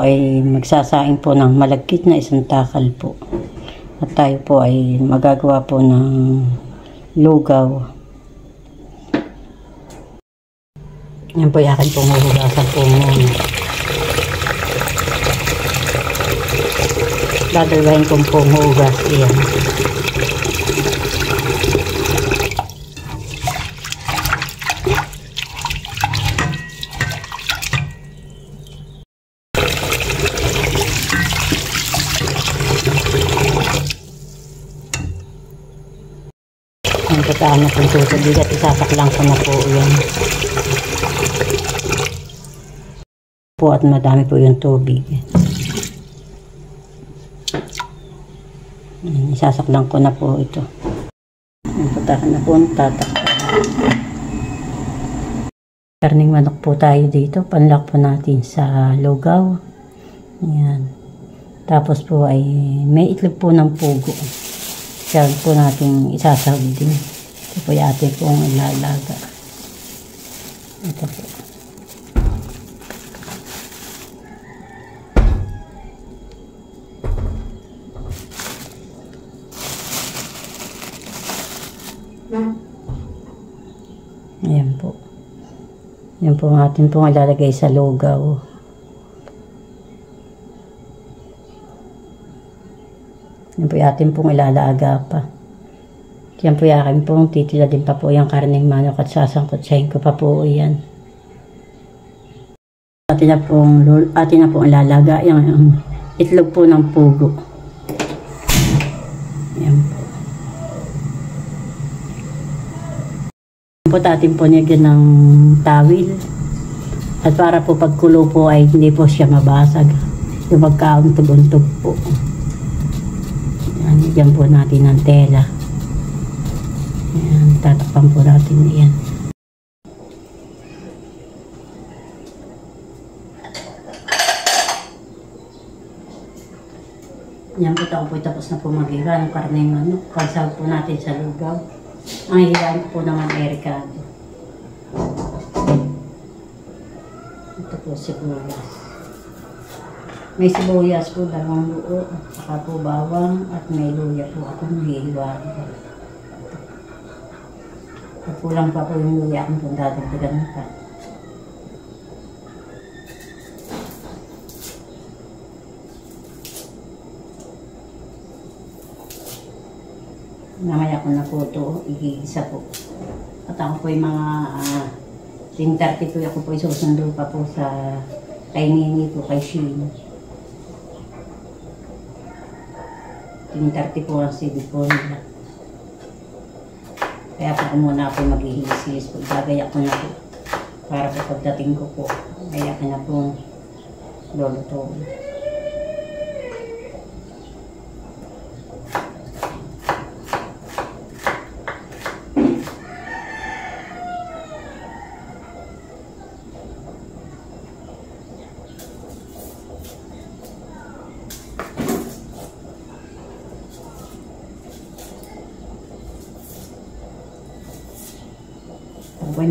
ay magsasaing po ng malagkit na isang takal po. At tayo po ay magagawa po ng lugaw. Yan po yung akin pong huhugasan po muna. Dadalwahin kong pong hugas iyan. Ang kataan na pong tutubig at isasaklang ko na po yan. Po at madami po yung tubig. Isasaklang ko na po ito. Ang putahan na po ang tatakpan. Karning manok po tayo dito. Panlak po natin sa lugaw. Ayan. Tapos po ay may itlog po ng pugo. Kaya po natin isasahog din. Ito po yung ating pong ilalaga. Ito po. Ayan po. Yan po ang ating pong ilalagay sa lugaw. Yan po yung ating pong ilalaga pa. Yan po yung aking pong titila din pa po yung karneng manok at sasangkotsahin ko pa po yan. Atin na pong ilalaga yung itlog po ng pugo. Yan po. Atin po nilagyan ng tawil at para po pagkulo po ay hindi po siya mabasag yung magkauntog-untog po. Yan, nilagyan po natin ng tela. Yan, tatakpan po natin yan. Yan po tapos na po mag-iwa ng karneng manok. Pagsahog po natin sa lugaw. Ang hilahin po naman ay ricado. Ito po sibuyas. May sibuyas po, dalawang buo, saka po bawang, at may luya po ako nahihiwain. At kulang pa po yung luya akong kung dadagdagan pa. Namaya ko na po ito, igigisa po. At ako po yung mga 10:30 po ako po isusundo pa po sa kay Nini po, kay Sheen. 10:30 po ang silid po nila. Kaya po muna ako mag-ihilis po. Gagaya ko na po. Para po pagdating ko po, kaya ko na po luluto. Ako ay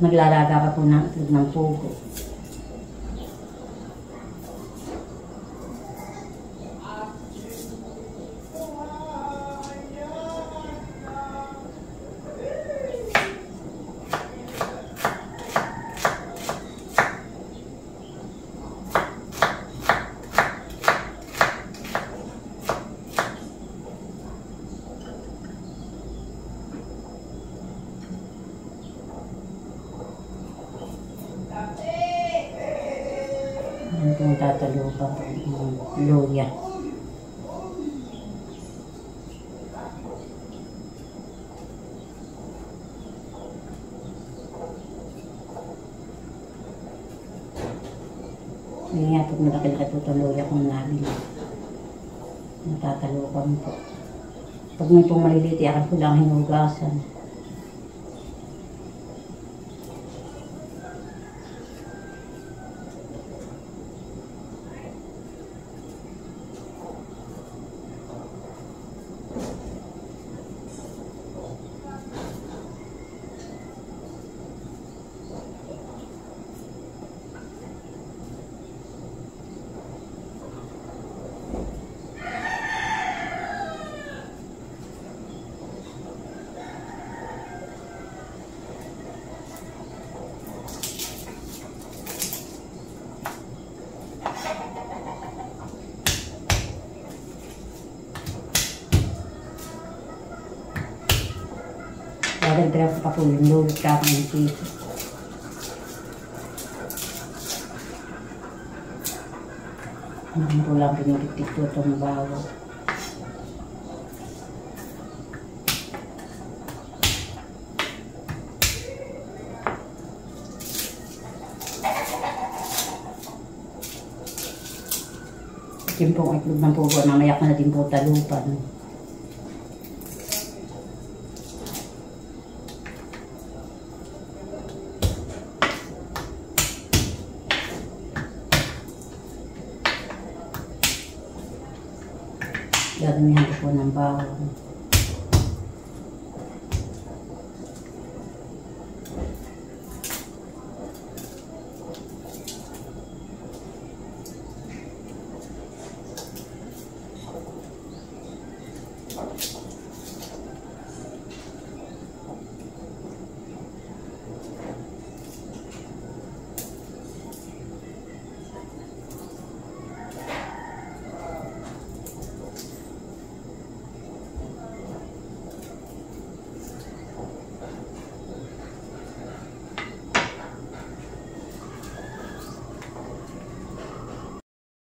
naglalaga pa po ng itlog ng pugo. Itong tatalo pa ng luya. Hindi nga po malaki-laki po itong luya kung nabili. Natatalukan po. Pag may pong maliliit, akan ko lang hinugasan. Dadagdagan ko pa po yung lulot kakang sito. Hindi po lang pinulitik po itong bawang. Yung pong itlog ng pugo, mamaya ko na din po talupan. Dadamihan ko po ng bawang.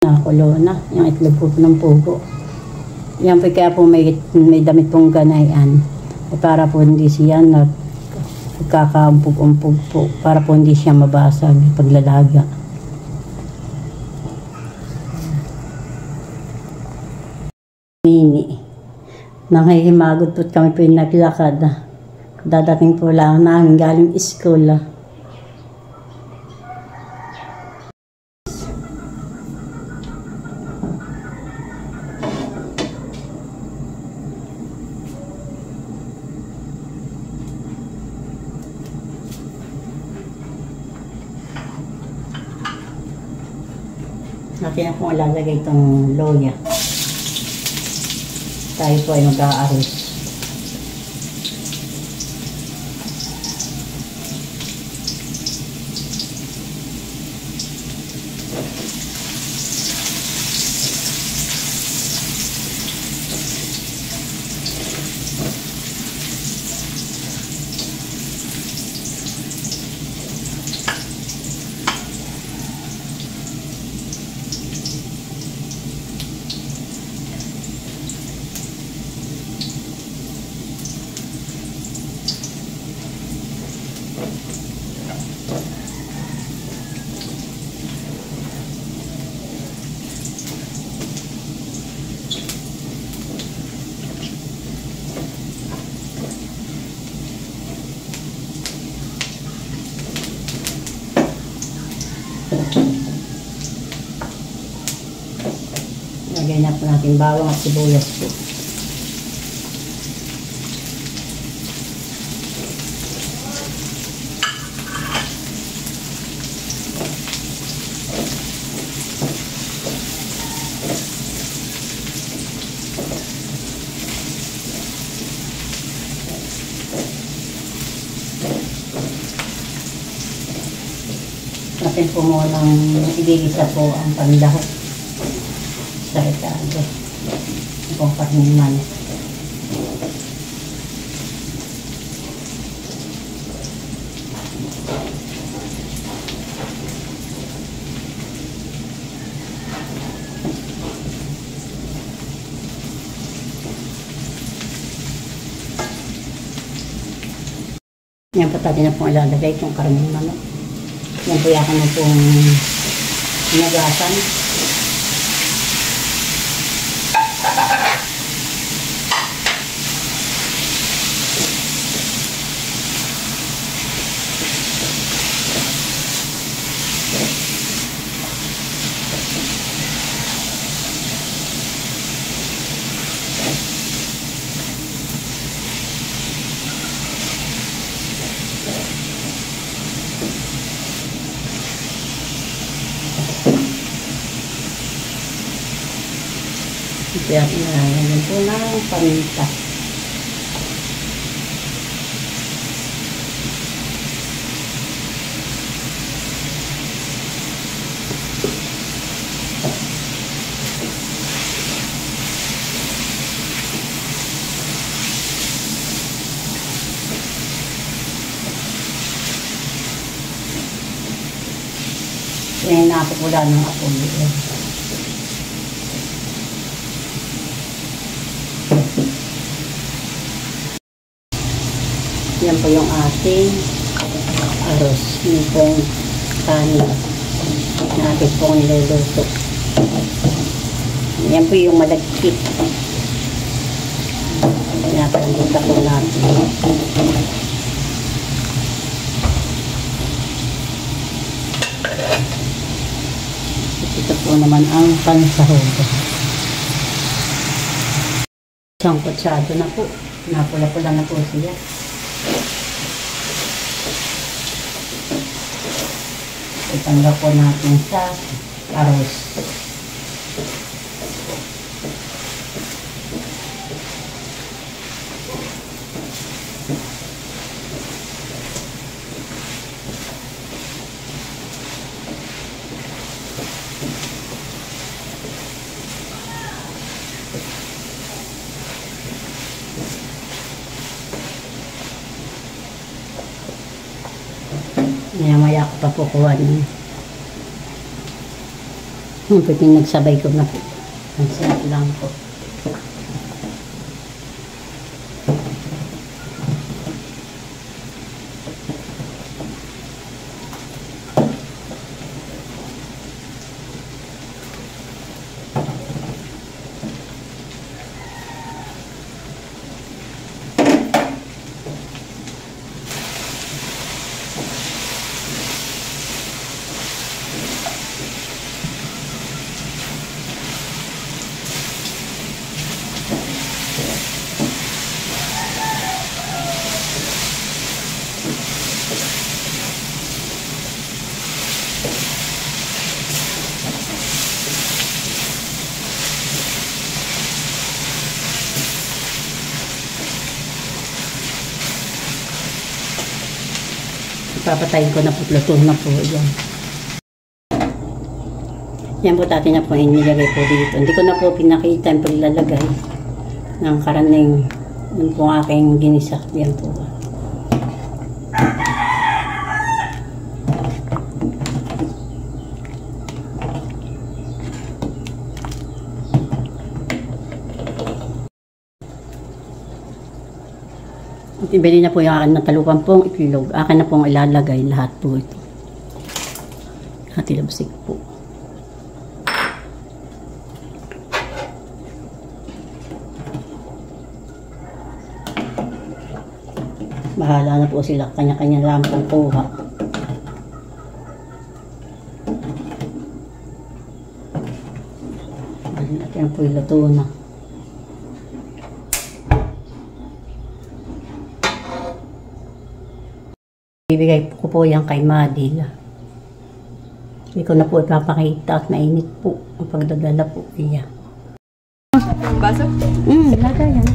Nakakulo na yung itlog po ng pugo. Yan po kaya po may damit pong ganayan. Para po hindi siya nagkakaumpog-umpog po. Para po hindi siya mabasag paglalaga. Mini. Nakihimagod po kami po yung naglakad. Dadating po lang namin galing school. Natin na kung ilalagay itong loya. Tayo po ay mag-aaros. Lagay na po natin bawang at sibuyas po. Natin po munang igigisa po ang panlahok sa itago. Itong pagniman. Yan po tayo na pong ilalagay itong karning manok. Yan po yakan na pong nagasan. Kaya pinahangin po ng paminta. Yan napapula ng apoy. Yan po yung ating arroz. Yan po yung kanin na ating pong niluluto. Yan po yung malagkit. Pinapaluto po natin. Ito po naman ang pansahog. Isang kutsado na po. Napula-pula na po siya. Itanggap po natin sa arroz. Maya-maya ko pa po kuha niya. Pwede nagsabay ko na po. Ang sarap lang po. Papatayin ko na po, luto na po. Yan. Yan po dati na po inilagay po dito. Hindi ko na po pinakita yung paglalagay ng karaning. Yun po aking ginisa. Yan po. Ibili na po yung akin na talupan pong itlog. Akin na pong ilalagay lahat po ito. Hati labsik po. Bahala na po sila. Kanya-kanya lang pong kuha. At yan po ilato na. Ibigay ko po yan kay Madil. Hindi ko na po ipapakita at mainit po ang pagdadala po niya. Baso? Lagay yan.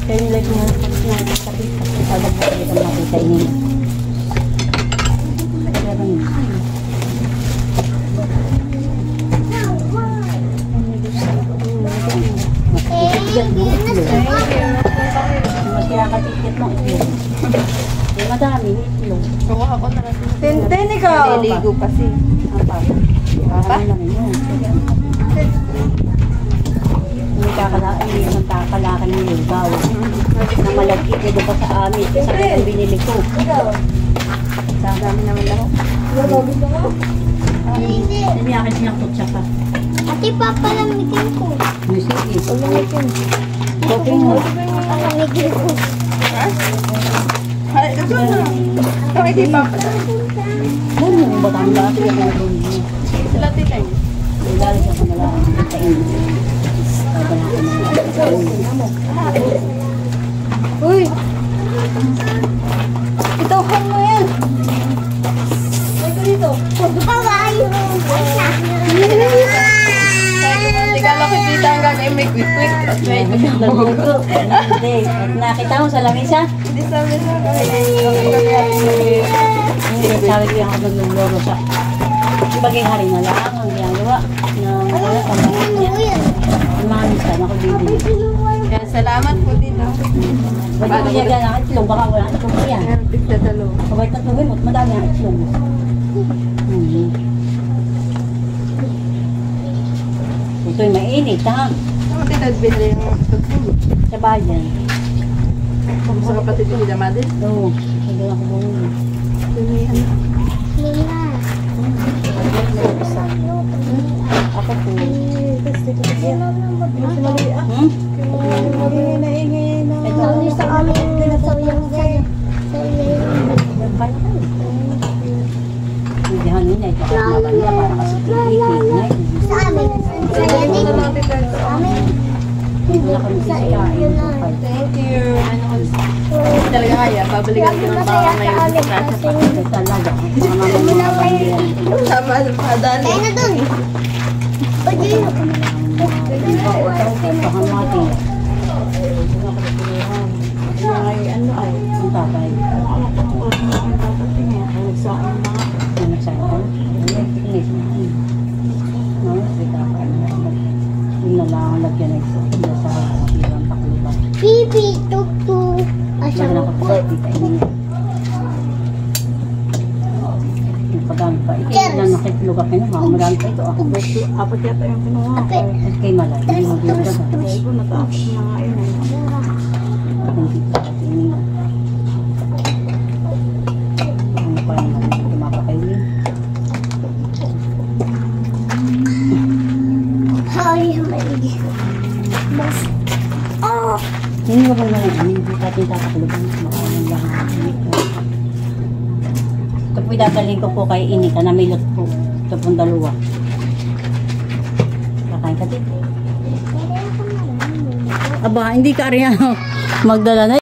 Kaya nilagay mo yung sakit at isalag po ulit ang natin sa inyo. Mas kinakatikit mo itlog. Madami itlog. Kuha ako na lang. Tintin ikaw! Naliligo kasi. Apa? Apa? Hindi kakalakan yung lugaw. Na malagkit na doon pa sa amin. Kasi ang binili ko. Sa dami naman lang. Hindi akin sinaktot siya pa. Ate, papalamigin ko. Sige. Palamigin. Cooking mo. Palamigin ko. Ay, ito na. Bakit di papalamigin? Ano yung batang lahat yung mga doon? Sila tinay. Lalo sa kanila. Sa inyo. Uy! Itohan mo yan! Ito dito. Kawayo! Hindi ka lang kita hanggang ay may quick-quick. At may Nagluto. Hindi. Nakita mo sa lamisa? Hindi sabi na. Hindi. Sabi ko yung ako nagluloro sa bagay hari na lang ang ginagawa ng wala pambangan niya. Ang mga minsan ako bibili. Kaya salamat po dito. Ba't ko niya gana ang itlog? Baka wala itlog yan. Meron tigda dalo. Kabay tatlogin mo, madami ang itlog. Ito'y mainit, ha? Ako tita, binili yung tagpulo. Sa bayan. Sa kapatid ni Tita Madel. Oo. Hindi ako bumili. May ano. Lina. Ako po. Hmm? Ito. Sabi sa amin, sayang sa'yo. Hindi hangin na ito. Para kasi tinikit. Sa amin. Saya din. Ito lang tita. Sa amin. Hindi na kami sisikain. Thank you. Talaga kaya, babalikan ko ng baka ngayon. Ito talaga. Mga bandiyan. Tama sa padaan. Kaya na dun. O, Gino. Ito hamati. Ay, ano ay. Ang tatay. Ano sa ito? Yung nalangalag yan ay sa kapirang pakluban. Pipi, tuktu. Asya mo po. Pagkano pa. Ito na nakitulog ako na. Marami pa ito. Apat yata yung kinuha. Ape. At kay Malay. Hindi mo bilog na. Ay, ko nataas na nga yun. Hindi pa kasi ininom. Ano pa naman tumapakainin. Ay, maigi. Mas. Oh! Hindi mo ba naman hindi natin tatakaluban. Makainin lang. Ito po dadalhin ko po kay Inika na milot po. Ito pong dalawa. Kakain ka dito. Aba, hindi ka rin magdala na.